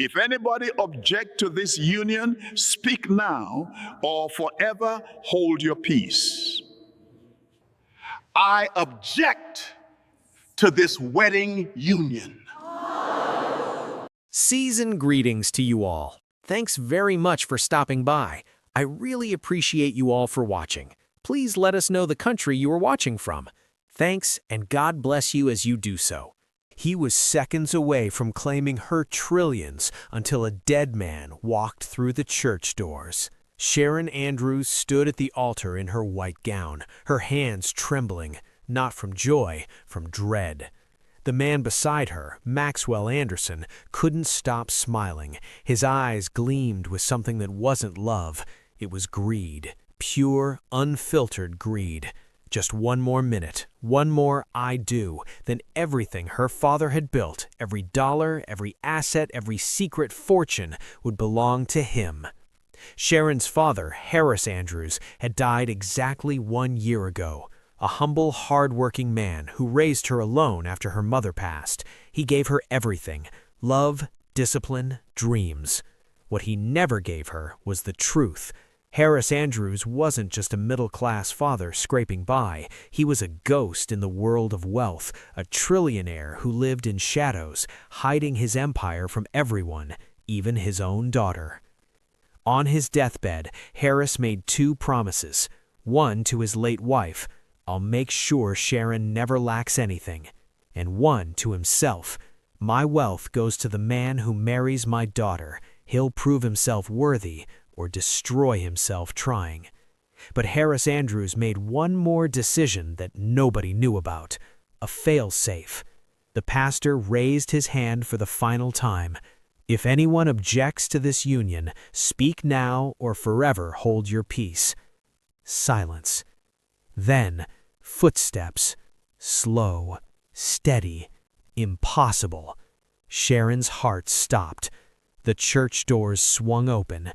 If anybody object to this union, speak now or forever hold your peace. I object to this wedding union. Seasoned greetings to you all. Thanks very much for stopping by. I really appreciate you all for watching. Please let us know the country you are watching from. Thanks, and God bless you as you do so. He was seconds away from claiming her trillions until a dead man walked through the church doors. Sharon Andrews stood at the altar in her white gown, her hands trembling, not from joy, from dread. The man beside her, Maxwell Anderson, couldn't stop smiling. His eyes gleamed with something that wasn't love. It was greed, pure, unfiltered greed. Just one more minute, one more I do, then everything her father had built, every dollar, every asset, every secret fortune, would belong to him. Sharon's father, Harris Andrews, had died exactly 1 year ago. A humble, hard-working man who raised her alone after her mother passed. He gave her everything: love, discipline, dreams. What he never gave her was the truth. Harris Andrews wasn't just a middle-class father scraping by. He was a ghost in the world of wealth, a trillionaire who lived in shadows, hiding his empire from everyone, even his own daughter. On his deathbed, Harris made 2 promises. One to his late wife: I'll make sure Sharon never lacks anything. And one to himself: my wealth goes to the man who marries my daughter. He'll prove himself worthy or destroy himself trying. But Harris Andrews made one more decision that nobody knew about: a fail-safe. The pastor raised his hand for the final time. If anyone objects to this union, speak now or forever hold your peace. Silence. Then, footsteps, slow, steady, impossible. Sharon's heart stopped. The church doors swung open,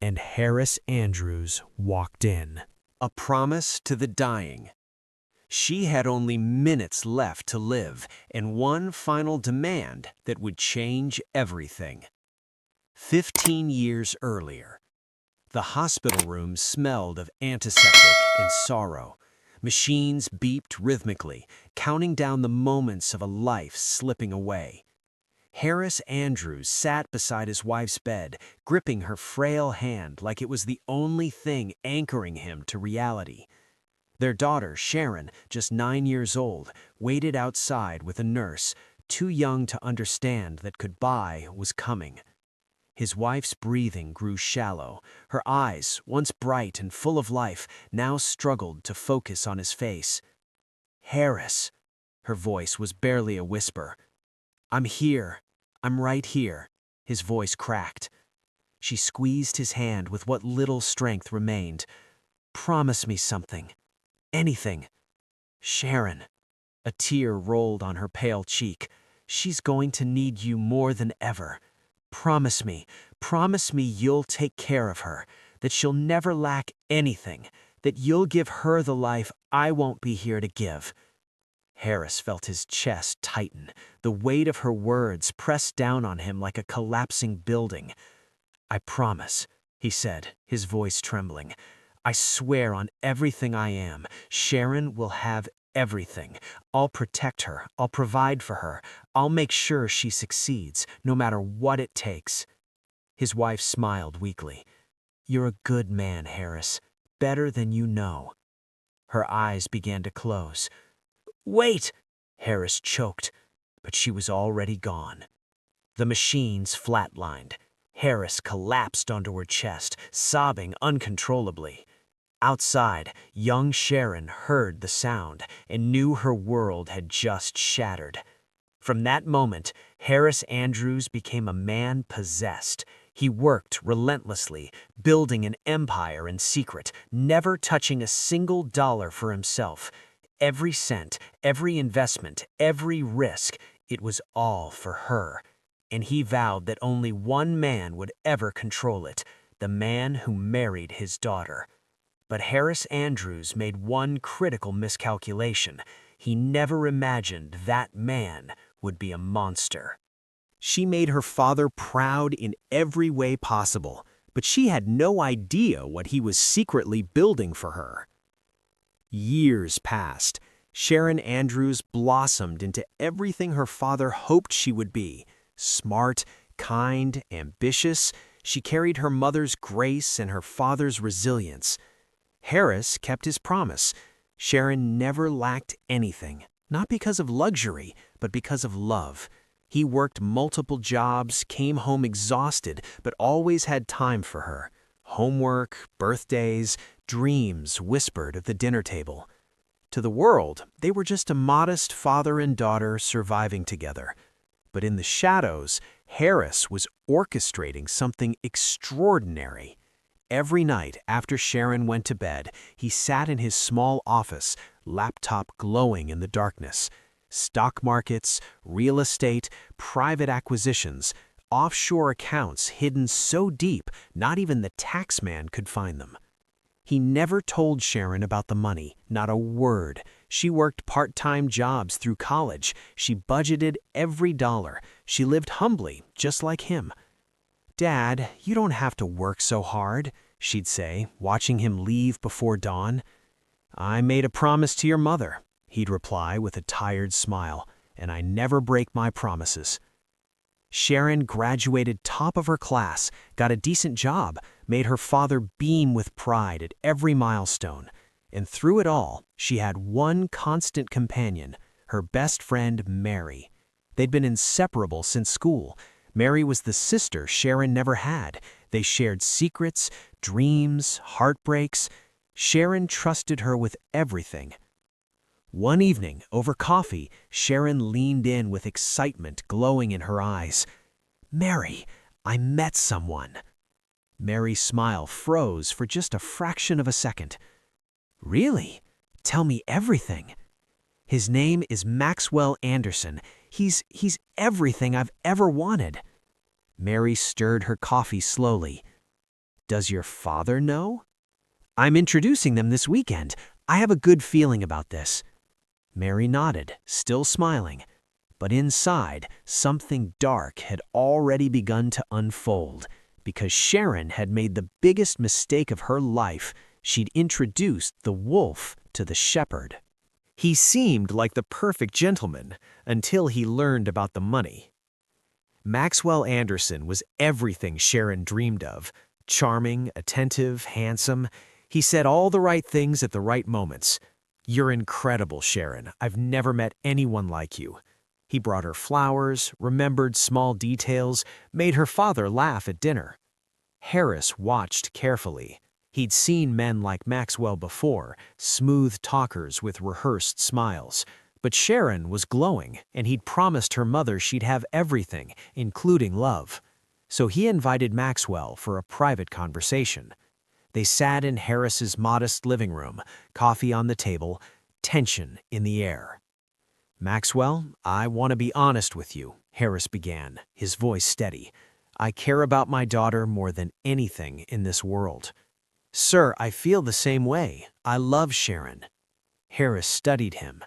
and Harris Andrews walked in. A promise to the dying. She had only minutes left to live, and one final demand that would change everything. 15 years earlier, the hospital room smelled of antiseptic and sorrow. Machines beeped rhythmically, counting down the moments of a life slipping away. Harris Andrews sat beside his wife's bed, gripping her frail hand like it was the only thing anchoring him to reality. Their daughter, Sharon, just 9 years old, waited outside with a nurse, too young to understand that goodbye was coming. His wife's breathing grew shallow. Her eyes, once bright and full of life, now struggled to focus on his face. "Harris," her voice was barely a whisper. "I'm here. I'm right here." His voice cracked. She squeezed his hand with what little strength remained. "Promise me something. Anything." "Sharon." A tear rolled on her pale cheek. "She's going to need you more than ever. Promise me you'll take care of her, that she'll never lack anything, that you'll give her the life I won't be here to give." Harris felt his chest tighten, the weight of her words pressed down on him like a collapsing building. "I promise," he said, his voice trembling. "I swear on everything I am, Sharon will have everything. I'll protect her. I'll provide for her. I'll make sure she succeeds, no matter what it takes." His wife smiled weakly. "You're a good man, Harris. Better than you know." Her eyes began to close. "Wait!" Harris choked, but she was already gone. The machines flatlined. Harris collapsed onto her chest, sobbing uncontrollably. Outside, young Sharon heard the sound and knew her world had just shattered. From that moment, Harris Andrews became a man possessed. He worked relentlessly, building an empire in secret, never touching a single dollar for himself. Every cent, every investment, every risk, it was all for her. And he vowed that only one man would ever control it, the man who married his daughter. But Harris Andrews made one critical miscalculation. He never imagined that man would be a monster. She made her father proud in every way possible, but she had no idea what he was secretly building for her. Years passed. Sharon Andrews blossomed into everything her father hoped she would be. Smart, kind, ambitious, she carried her mother's grace and her father's resilience. Harris kept his promise. Sharon never lacked anything, not because of luxury, but because of love. He worked multiple jobs, came home exhausted, but always had time for her. Homework, birthdays, dreams whispered at the dinner table. To the world, they were just a modest father and daughter surviving together. But in the shadows, Harris was orchestrating something extraordinary. Every night after Sharon went to bed, he sat in his small office, laptop glowing in the darkness. Stock markets, real estate, private acquisitions, offshore accounts hidden so deep not even the taxman could find them. He never told Sharon about the money, not a word. She worked part-time jobs through college. She budgeted every dollar. She lived humbly, just like him. "Dad, you don't have to work so hard," she'd say, watching him leave before dawn. "I made a promise to your mother," he'd reply with a tired smile, "and I never break my promises." Sharon graduated top of her class, got a decent job, made her father beam with pride at every milestone. And through it all, she had one constant companion, her best friend, Mary. They'd been inseparable since school. Mary was the sister Sharon never had. They shared secrets, dreams, heartbreaks. Sharon trusted her with everything. One evening, over coffee, Sharon leaned in with excitement glowing in her eyes. "Mary, I met someone." Mary's smile froze for just a fraction of a second. "Really? Tell me everything." "His name is Maxwell Anderson. He's everything I've ever wanted." Mary stirred her coffee slowly. "Does your father know?" "I'm introducing them this weekend. I have a good feeling about this." Mary nodded, still smiling. But inside, something dark had already begun to unfold. Because Sharon had made the biggest mistake of her life. She'd introduced the wolf to the shepherd. He seemed like the perfect gentleman until he learned about the money. Maxwell Anderson was everything Sharon dreamed of. Charming, attentive, handsome. He said all the right things at the right moments. "You're incredible, Sharon. I've never met anyone like you." He brought her flowers, remembered small details, made her father laugh at dinner. Harris watched carefully. He'd seen men like Maxwell before, smooth talkers with rehearsed smiles. But Sharon was glowing, and he'd promised her mother she'd have everything, including love. So he invited Maxwell for a private conversation. They sat in Harris's modest living room, coffee on the table, tension in the air. "Maxwell, I want to be honest with you," Harris began, his voice steady. "I care about my daughter more than anything in this world." "Sir, I feel the same way. I love Sharon." Harris studied him.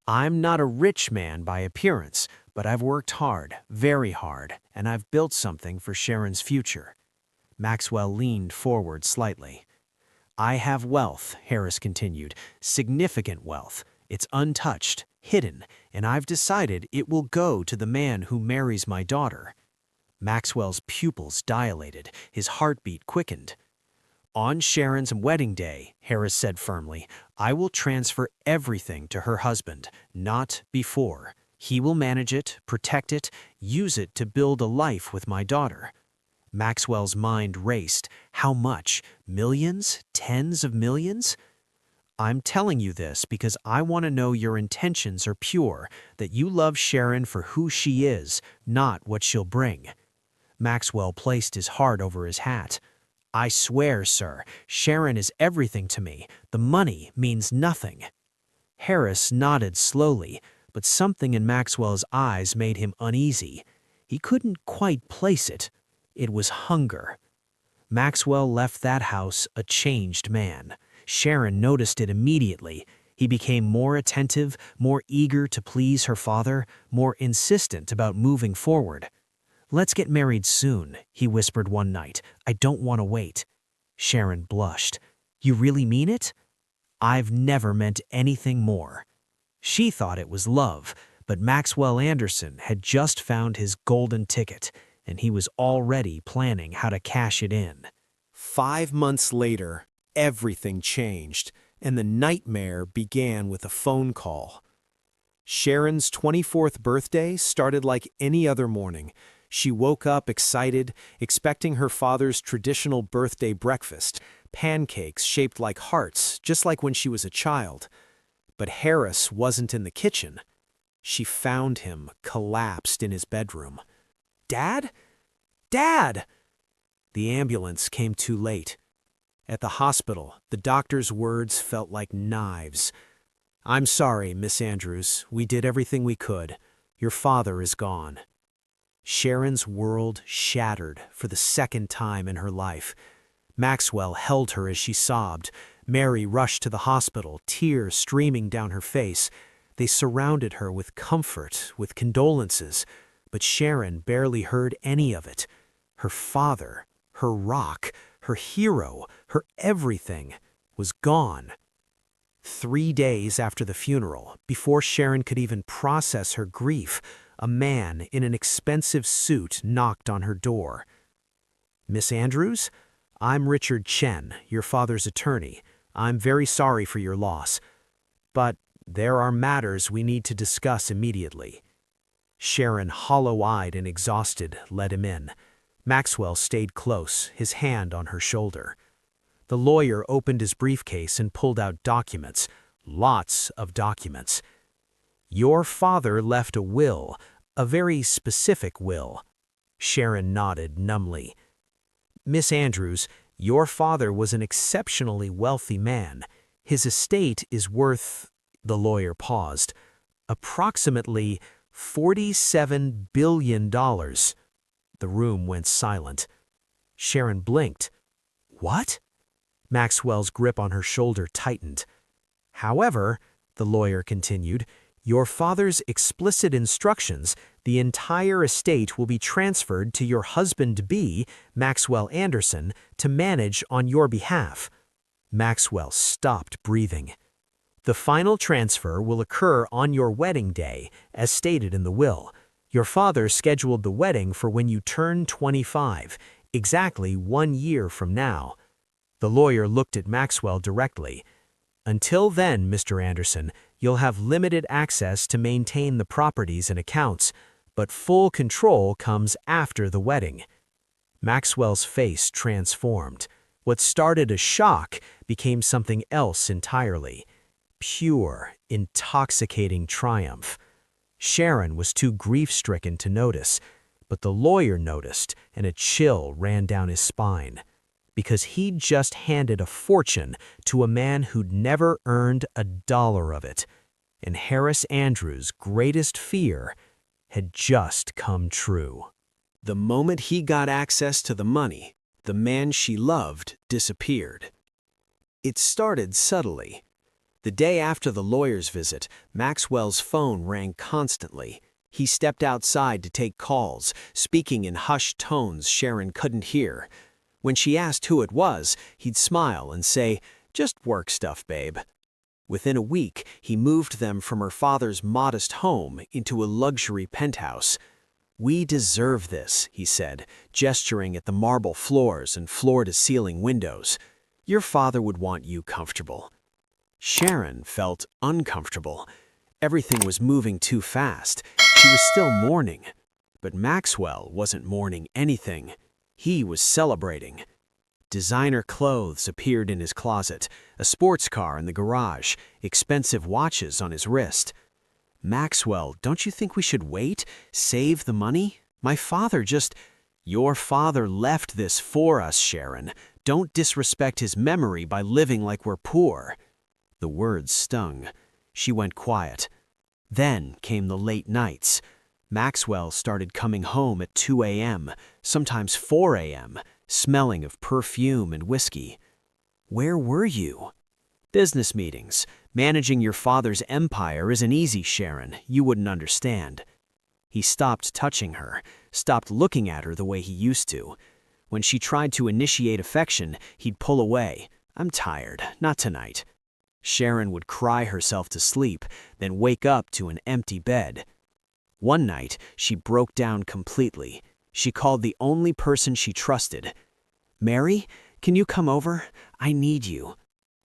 "I'm not a rich man by appearance, but I've worked hard, very hard, and I've built something for Sharon's future." Maxwell leaned forward slightly. "I have wealth," Harris continued, "significant wealth. It's untouched, hidden, and I've decided it will go to the man who marries my daughter." Maxwell's pupils dilated, his heartbeat quickened. "On Sharon's wedding day," Harris said firmly, "I will transfer everything to her husband, not before. He will manage it, protect it, use it to build a life with my daughter." Maxwell's mind raced. How much? Millions? Tens of millions? "I'm telling you this because I want to know your intentions are pure, that you love Sharon for who she is, not what she'll bring." Maxwell placed his heart over his hat. "I swear, sir, Sharon is everything to me. The money means nothing." Harris nodded slowly, but something in Maxwell's eyes made him uneasy. He couldn't quite place it. It was hunger. Maxwell left that house a changed man. Sharon noticed it immediately. He became more attentive, more eager to please her father, more insistent about moving forward. "Let's get married soon," he whispered one night. "I don't want to wait." Sharon blushed. "You really mean it?" "I've never meant anything more." She thought it was love, but Maxwell Anderson had just found his golden ticket, and he was already planning how to cash it in. 5 months later, everything changed, and the nightmare began with a phone call. Sharon's 24th birthday started like any other morning. She woke up excited, expecting her father's traditional birthday breakfast, pancakes shaped like hearts, just like when she was a child. But Harris wasn't in the kitchen. She found him collapsed in his bedroom. "Dad? Dad!" The ambulance came too late. At the hospital, the doctor's words felt like knives. "I'm sorry, Miss Andrews. We did everything we could. Your father is gone." Sharon's world shattered for the second time in her life. Maxwell held her as she sobbed. Mary rushed to the hospital, tears streaming down her face. They surrounded her with comfort, with condolences, but Sharon barely heard any of it. Her father, her rock, her hero, her everything, was gone. 3 days after the funeral, before Sharon could even process her grief, a man in an expensive suit knocked on her door. "Miss Andrews? I'm Richard Chen, your father's attorney. I'm very sorry for your loss. But there are matters we need to discuss immediately." Sharon, hollow-eyed and exhausted, let him in. Maxwell stayed close, his hand on her shoulder. The lawyer opened his briefcase and pulled out documents, lots of documents. "Your father left a will, a very specific will." Sharon nodded numbly. "Miss Andrews, your father was an exceptionally wealthy man. His estate is worth," the lawyer paused, "approximately $47 billion. The room went silent. Sharon blinked. "What?" Maxwell's grip on her shoulder tightened. "However," the lawyer continued, "your father's explicit instructions, the entire estate will be transferred to your husband-to-be, Maxwell Anderson, to manage on your behalf." Maxwell stopped breathing. "The final transfer will occur on your wedding day, as stated in the will. Your father scheduled the wedding for when you turn 25, exactly 1 year from now." The lawyer looked at Maxwell directly. "Until then, Mr. Anderson, you'll have limited access to maintain the properties and accounts, but full control comes after the wedding." Maxwell's face transformed. What started as shock became something else entirely. Pure, intoxicating triumph. Sharon was too grief-stricken to notice, but the lawyer noticed, and a chill ran down his spine. Because he'd just handed a fortune to a man who'd never earned a dollar of it. And Harris Andrews' greatest fear had just come true. The moment he got access to the money, the man she loved disappeared. It started subtly. The day after the lawyer's visit, Maxwell's phone rang constantly. He stepped outside to take calls, speaking in hushed tones Sharon couldn't hear. When she asked who it was, he'd smile and say, "Just work stuff, babe." Within a week, he moved them from her father's modest home into a luxury penthouse. "We deserve this," he said, gesturing at the marble floors and floor-to-ceiling windows. "Your father would want you comfortable." Sharon felt uncomfortable. Everything was moving too fast. She was still mourning. But Maxwell wasn't mourning anything. He was celebrating. Designer clothes appeared in his closet, a sports car in the garage, expensive watches on his wrist. "Maxwell, don't you think we should wait? Save the money? My father just—" "Your father left this for us, Sharon. Don't disrespect his memory by living like we're poor." The words stung. She went quiet. Then came the late nights. Maxwell started coming home at 2 a.m., sometimes 4 a.m., smelling of perfume and whiskey. "Where were you?" "Business meetings. Managing your father's empire isn't easy, Sharon. You wouldn't understand." He stopped touching her, stopped looking at her the way he used to. When she tried to initiate affection, he'd pull away. "I'm tired, not tonight." Sharon would cry herself to sleep, then wake up to an empty bed. One night, she broke down completely. She called the only person she trusted. "Mary, can you come over? I need you."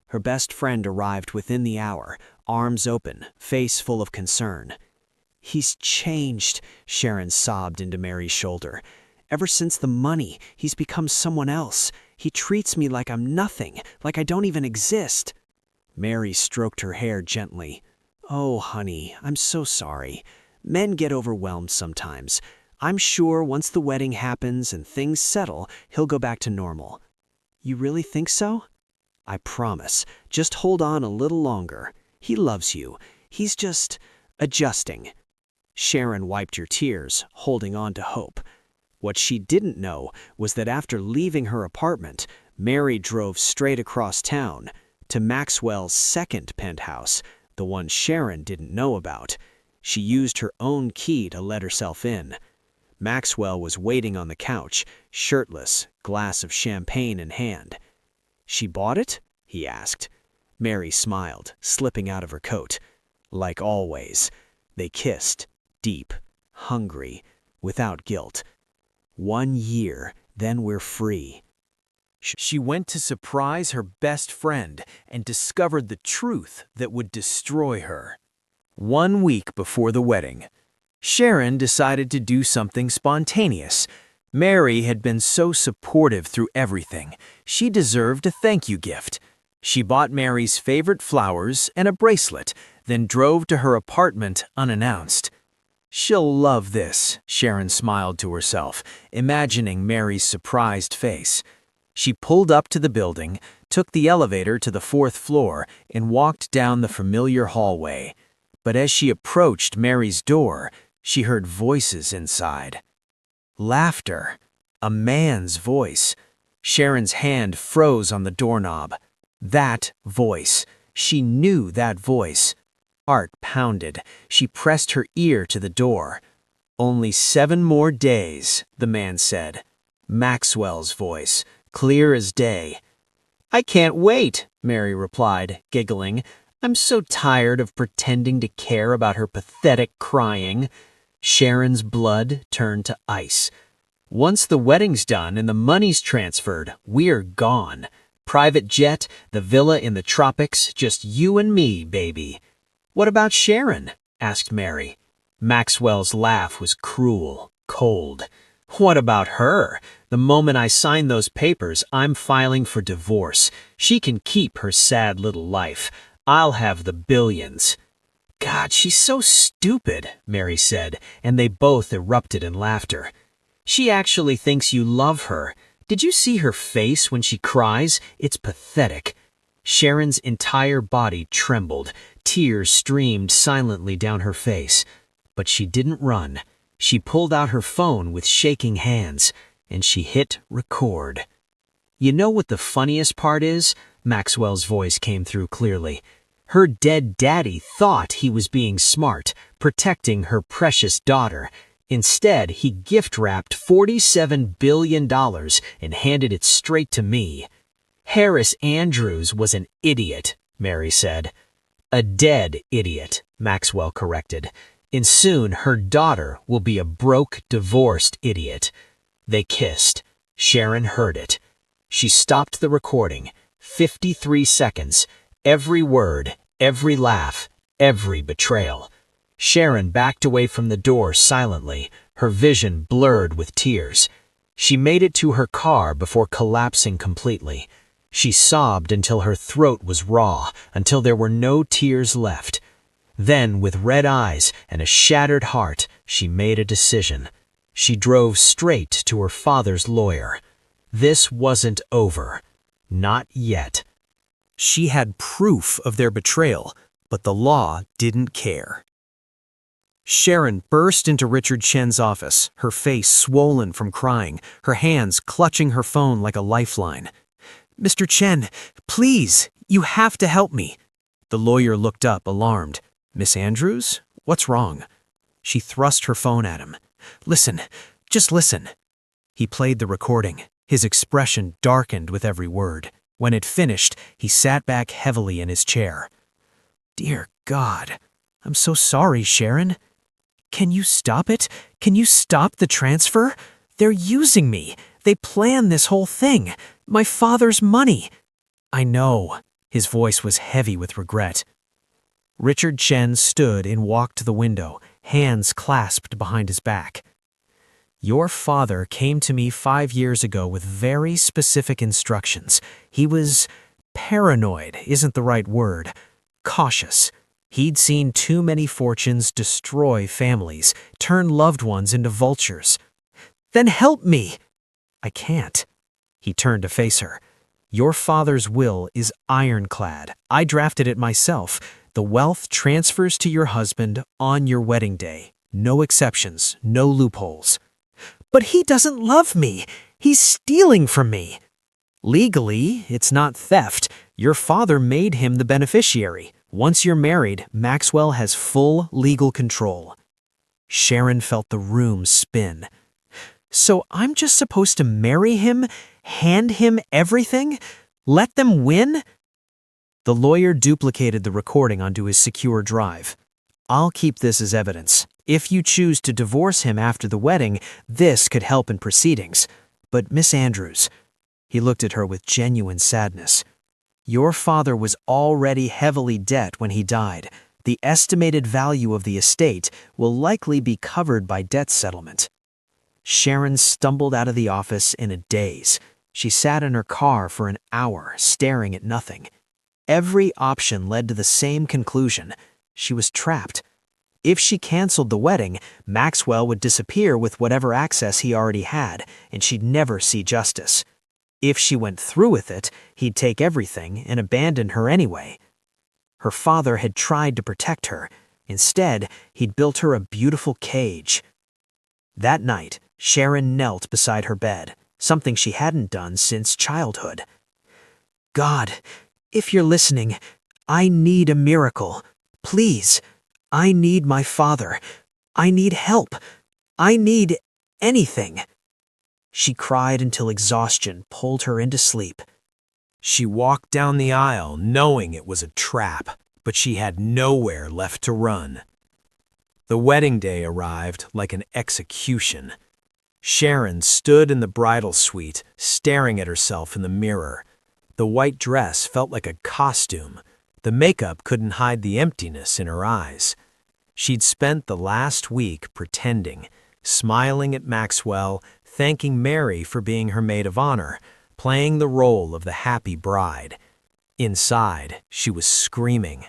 Her best friend arrived within the hour, arms open, face full of concern. "He's changed," Sharon sobbed into Mary's shoulder. "Ever since the money, he's become someone else. He treats me like I'm nothing, like I don't even exist." Mary stroked her hair gently. "Oh, honey, I'm so sorry. Men get overwhelmed sometimes. I'm sure once the wedding happens and things settle, he'll go back to normal." "You really think so?" "I promise. Just hold on a little longer. He loves you. He's just adjusting." Sharon wiped her tears, holding on to hope. What she didn't know was that after leaving her apartment, Mary drove straight across town to Maxwell's second penthouse, the one Sharon didn't know about. She used her own key to let herself in. Maxwell was waiting on the couch, shirtless, glass of champagne in hand. "She bought it?" he asked. Mary smiled, slipping out of her coat. Like always, they kissed, deep, hungry, without guilt. 1 year, then we're free. She went to surprise her best friend and discovered the truth that would destroy her. 1 week before the wedding, Sharon decided to do something spontaneous. Mary had been so supportive through everything. She deserved a thank you gift. She bought Mary's favorite flowers and a bracelet, then drove to her apartment unannounced. "She'll love this," Sharon smiled to herself, imagining Mary's surprised face. She pulled up to the building, took the elevator to the 4th floor, and walked down the familiar hallway. But as she approached Mary's door, she heard voices inside. Laughter. A man's voice. Sharon's hand froze on the doorknob. That voice. She knew that voice. Heart pounded. She pressed her ear to the door. "Only 7 more days," the man said. Maxwell's voice, clear as day. "I can't wait," Mary replied, giggling. "I'm so tired of pretending to care about her pathetic crying." Sharon's blood turned to ice. "Once the wedding's done and the money's transferred, we're gone. Private jet, the villa in the tropics, just you and me, baby." "What about Sharon?" asked Mary. Maxwell's laugh was cruel, cold. "What about her? The moment I sign those papers, I'm filing for divorce. She can keep her sad little life. I'll have the billions." "God, she's so stupid," Mary said, and they both erupted in laughter. "She actually thinks you love her. Did you see her face when she cries? It's pathetic." Sharon's entire body trembled. Tears streamed silently down her face. But she didn't run. She pulled out her phone with shaking hands, and she hit record. "You know what the funniest part is?" Maxwell's voice came through clearly. "Her dead daddy thought he was being smart, protecting her precious daughter. Instead, he gift-wrapped $47 billion and handed it straight to me." "Harris Andrews was an idiot," Mary said. "A dead idiot," Maxwell corrected. "And soon her daughter will be a broke, divorced idiot." They kissed. Sharon heard it. She stopped the recording. 53 seconds. Every word, every laugh, every betrayal. Sharon backed away from the door silently, her vision blurred with tears. She made it to her car before collapsing completely. She sobbed until her throat was raw, until there were no tears left. Then, with red eyes and a shattered heart, she made a decision. She drove straight to her father's lawyer. This wasn't over. Not yet. She had proof of their betrayal, but the law didn't care. Sharon burst into Richard Chen's office, her face swollen from crying, her hands clutching her phone like a lifeline. "Mr. Chen, please, you have to help me." The lawyer looked up, alarmed. "Miss Andrews? What's wrong?" She thrust her phone at him. "Listen, just listen." He played the recording. His expression darkened with every word. When it finished, he sat back heavily in his chair. "Dear God, I'm so sorry, Sharon. Can you stop it? Can you stop the transfer? They're using me. They planned this whole thing. My father's money." "I know." His voice was heavy with regret. Richard Chen stood and walked to the window, hands clasped behind his back. "Your father came to me 5 years ago with very specific instructions. He was paranoid, isn't the right word. Cautious. He'd seen too many fortunes destroy families, turn loved ones into vultures. Then help me!" "I can't." He turned to face her. "Your father's will is ironclad. I drafted it myself. The wealth transfers to your husband on your wedding day. No exceptions, no loopholes." "But he doesn't love me. He's stealing from me." "Legally, it's not theft. Your father made him the beneficiary. Once you're married, Maxwell has full legal control." Sharon felt the room spin. "So I'm just supposed to marry him, hand him everything, let them win?" The lawyer duplicated the recording onto his secure drive. "I'll keep this as evidence. If you choose to divorce him after the wedding, this could help in proceedings. But Miss Andrews," he looked at her with genuine sadness, "your father was already heavily in debt when he died. The estimated value of the estate will likely be covered by debt settlement." Sharon stumbled out of the office in a daze. She sat in her car for an hour, staring at nothing. Every option led to the same conclusion. She was trapped. If she canceled the wedding, Maxwell would disappear with whatever access he already had, and she'd never see justice. If she went through with it, he'd take everything and abandon her anyway. Her father had tried to protect her. Instead, he'd built her a beautiful cage. That night, Sharon knelt beside her bed, something she hadn't done since childhood. "God, if you're listening, I need a miracle. Please, I need my father. I need help. I need anything." She cried until exhaustion pulled her into sleep. She walked down the aisle knowing it was a trap, but she had nowhere left to run. The wedding day arrived like an execution. Sharon stood in the bridal suite, staring at herself in the mirror. The white dress felt like a costume. The makeup couldn't hide the emptiness in her eyes. She'd spent the last week pretending, smiling at Maxwell, thanking Mary for being her maid of honor, playing the role of the happy bride. Inside, she was screaming.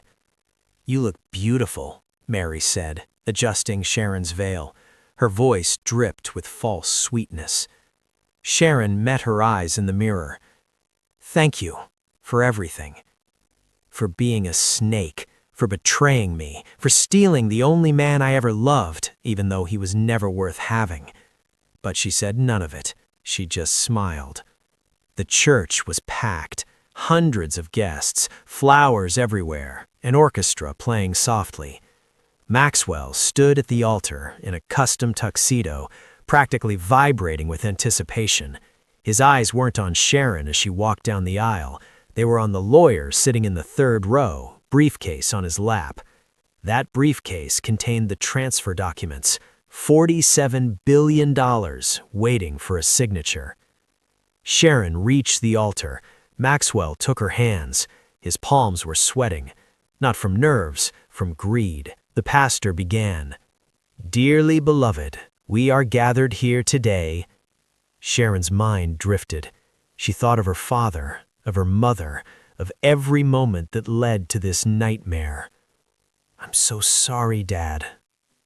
"You look beautiful," Mary said, adjusting Sharon's veil. Her voice dripped with false sweetness. Sharon met her eyes in the mirror. "Thank you for everything. For being a snake, for betraying me, for stealing the only man I ever loved, even though he was never worth having." But she said none of it. She just smiled. The church was packed. Hundreds of guests, flowers everywhere, an orchestra playing softly. Maxwell stood at the altar in a custom tuxedo, practically vibrating with anticipation. His eyes weren't on Sharon as she walked down the aisle. They were on the lawyer sitting in the third row, briefcase on his lap. That briefcase contained the transfer documents, $47 billion waiting for a signature. Sharon reached the altar. Maxwell took her hands. His palms were sweating. Not from nerves, from greed. The pastor began. "Dearly beloved, we are gathered here today." Sharon's mind drifted. She thought of her father, of her mother, of every moment that led to this nightmare. "I'm so sorry, Dad.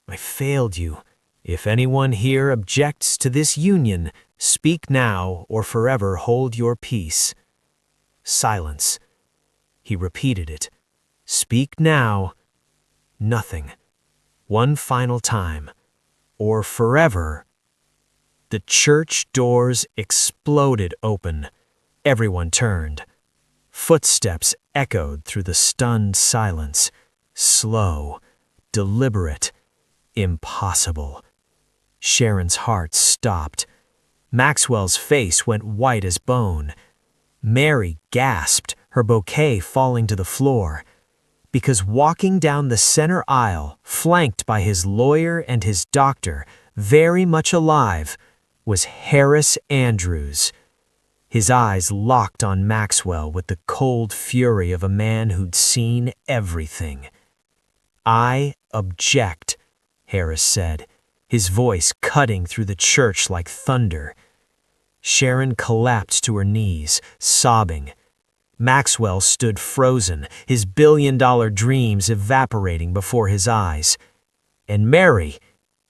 I failed you. If anyone here objects to this union, speak now or forever hold your peace." Silence. He repeated it. "Speak now." Nothing. One final time. Or forever. The church doors exploded open. Everyone turned. Footsteps echoed through the stunned silence. Slow, deliberate, Impossible. Sharon's heart stopped. Maxwell's face went white as bone. Mary gasped, her bouquet falling to the floor. Because walking down the center aisle, flanked by his lawyer and his doctor, very much alive, was Harris Andrews. His eyes locked on Maxwell with the cold fury of a man who'd seen everything. "I object," Harris said, his voice cutting through the church like thunder. Sharon collapsed to her knees, sobbing. Maxwell stood frozen, his billion-dollar dreams evaporating before his eyes. And Mary,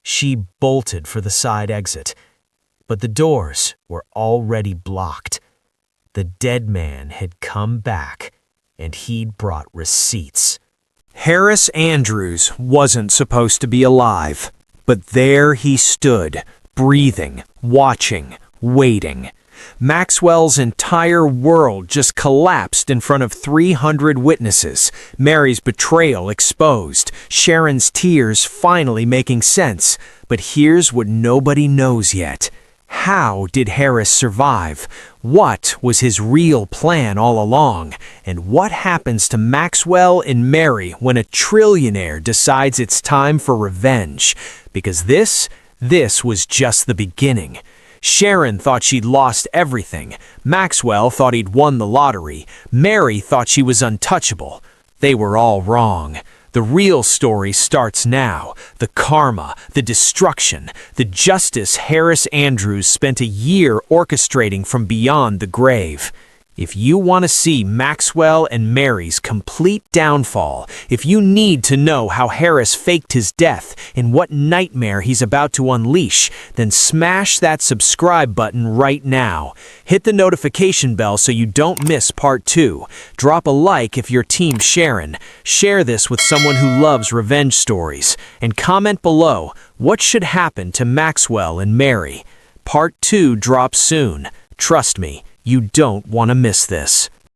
she bolted for the side exit. But the doors were already blocked. The dead man had come back, and he'd brought receipts. Harris Andrews wasn't supposed to be alive, but there he stood, breathing, watching, waiting. Maxwell's entire world just collapsed in front of 300 witnesses, Mary's betrayal exposed, Sharon's tears finally making sense. But here's what nobody knows yet. How did Harris survive? What was his real plan all along? And what happens to Maxwell and Mary when a trillionaire decides it's time for revenge? Because this was just the beginning. Sharon thought she'd lost everything. Maxwell thought he'd won the lottery. Mary thought she was untouchable. They were all wrong. The real story starts now. The karma, the destruction, the justice Harris Andrews spent a year orchestrating from beyond the grave. If you want to see Maxwell and Mary's complete downfall, if you need to know how Harris faked his death and what nightmare he's about to unleash, then smash that subscribe button right now. Hit the notification bell so you don't miss part 2. Drop a like if you're Team Sharon. Share this with someone who loves revenge stories. And comment below, what should happen to Maxwell and Mary? Part 2 drops soon. Trust me. You don't want to miss this.